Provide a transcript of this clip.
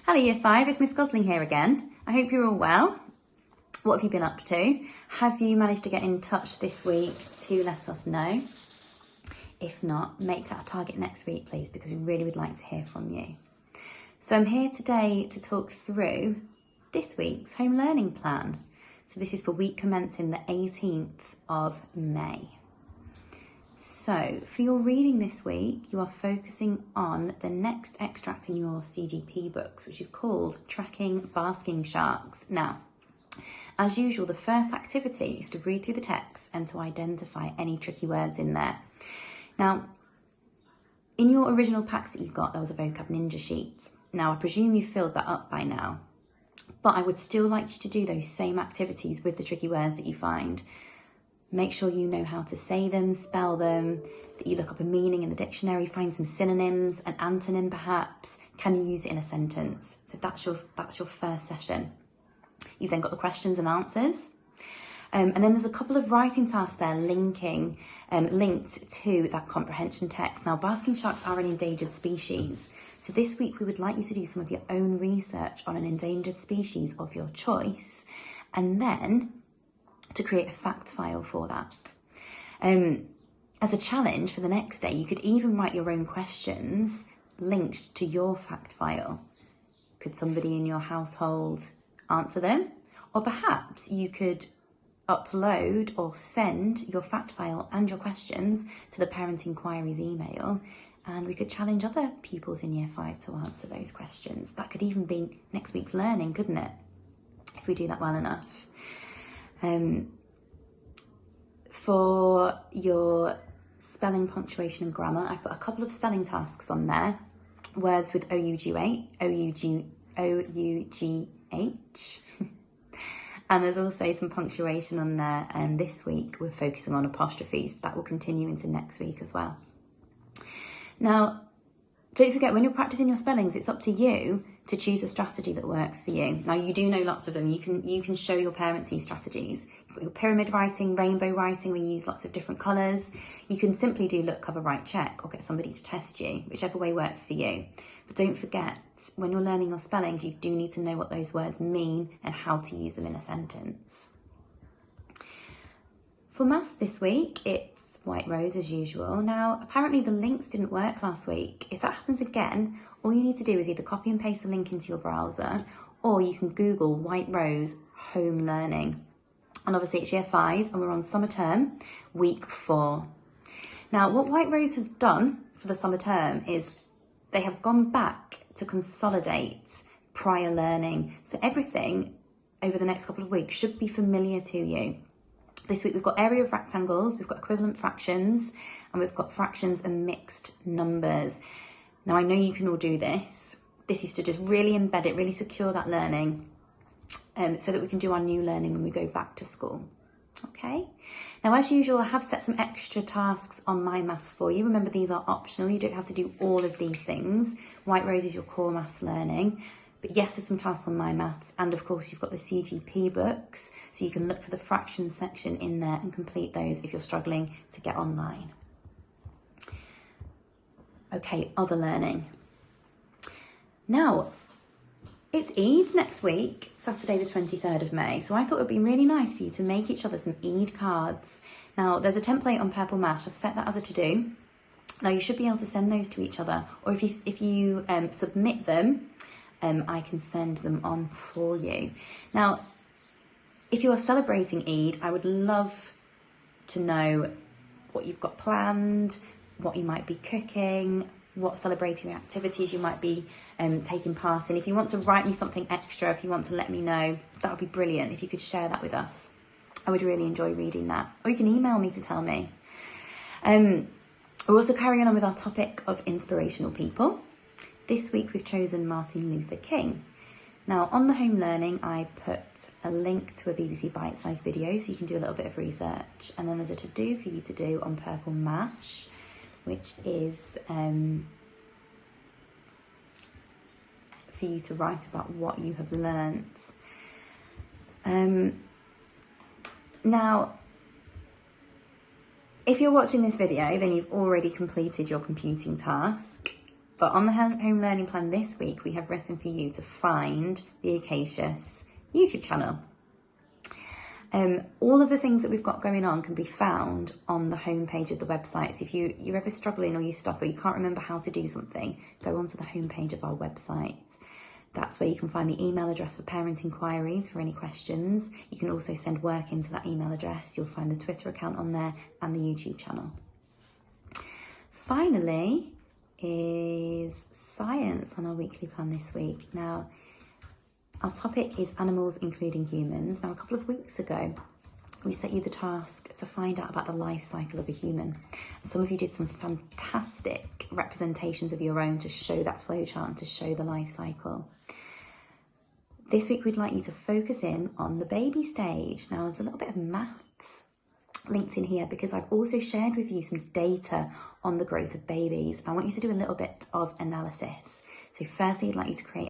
Hello Year 5, it's Miss Gosling here again. I hope you're all well. What have you been up to? Have you managed to get in touch this week to let us know? If not, make that a target next week please, because we really would like to hear from you. So I'm here today to talk through this week's home learning plan. So this is for week commencing the 18th of May. So for your reading this week, you are focusing on the next extract in your CGP books, which is called Tracking Basking Sharks. Now, as usual, the first activity is to read through the text and to identify any tricky words in there. Now, in your original packs that you got, there was a vocab ninja sheet. Now, I presume you filled that up by now, but I would still like you to do those same activities with the tricky words that you find. Make sure you know how to say them, spell them, that you look up a meaning in the dictionary, find some synonyms, an antonym perhaps. Can you use it in a sentence? So that's your first session. You've then got the questions and answers. And then there's a couple of writing tasks there linked to that comprehension text. Now, basking sharks are an endangered species. So this week we would like you to do some of your own research on an endangered species of your choice, and then to create a fact file for that. As a challenge for the next day, you could even write your own questions linked to your fact file. Could somebody in your household answer them? Or perhaps you could upload or send your fact file and your questions to the Parent Inquiries email, and we could challenge other pupils in Year 5 to answer those questions. That could even be next week's learning, couldn't it? If we do that well enough. For your spelling, punctuation and grammar, I've put a couple of spelling tasks on there. Words with O-U-G-H, and there's also some punctuation on there, and this week we're focusing on apostrophes. That will continue into next week as well. Now, don't forget, when you're practicing your spellings, it's up to you to choose a strategy that works for you. Now, you do know lots of them. You can show your parents these strategies. You've got your pyramid writing, rainbow writing, we use lots of different colours. You can simply do look, cover, write, check, or get somebody to test you, whichever way works for you. But don't forget, when you're learning your spellings, you do need to know what those words mean and how to use them in a sentence. For maths this week, it's White Rose as usual. Now, apparently the links didn't work last week. If that happens again, all you need to do is either copy and paste the link into your browser, or you can Google White Rose Home Learning. And obviously it's Year 5 and we're on summer term, week 4. Now, what White Rose has done for the summer term is they have gone back to consolidate prior learning. So everything over the next couple of weeks should be familiar to you. This week we've got area of rectangles, we've got equivalent fractions, and we've got fractions and mixed numbers. Now, I know you can all do this. This is to just really embed it, really secure that learning, so that we can do our new learning when we go back to school. Okay? Now, as usual, I have set some extra tasks on My Maths for you. Remember, these are optional. You don't have to do all of these things. White Rose is your core maths learning. But yes, there's some tasks on My Maths, and of course you've got the CGP books, so you can look for the fractions section in there and complete those if you're struggling to get online. Okay, other learning. Now, it's Eid next week, Saturday the 23rd of May, so I thought it would be really nice for you to make each other some Eid cards. Now, there's a template on Purple Mash. I've set that as a to-do. Now, you should be able to send those to each other, or if you submit them, I can send them on for you. Now, if you are celebrating Eid, I would love to know what you've got planned, what you might be cooking, what celebratory activities you might be taking part in. If you want to write me something extra, if you want to let me know, that would be brilliant if you could share that with us. I would really enjoy reading that. Or you can email me to tell me. We're also carrying on with our topic of inspirational people. This week we've chosen Martin Luther King. Now, on the home learning, I've put a link to a BBC Bite-sized video so you can do a little bit of research. And then there's a to-do for you to do on Purple Mash, which is for you to write about what you have learnt. Now, if you're watching this video, then you've already completed your computing task. But on the home learning plan this week, we have written for you to find the Acacious YouTube channel. All of the things that we've got going on can be found on the homepage of the website. So if you're ever struggling or you're stuck or you can't remember how to do something, go onto the homepage of our website. That's where you can find the email address for parent inquiries for any questions. You can also send work into that email address. You'll find the Twitter account on there and the YouTube channel. Finally is science on our weekly plan this week. Now, our topic is animals, including humans. Now, a couple of weeks ago, we set you the task to find out about the life cycle of a human. And some of you did some fantastic representations of your own to show that flowchart and to show the life cycle. This week, we'd like you to focus in on the baby stage. Now, there's a little bit of maths linked in here because I've also shared with you some data on the growth of babies. I want you to do a little bit of analysis. So firstly, I'd like you to create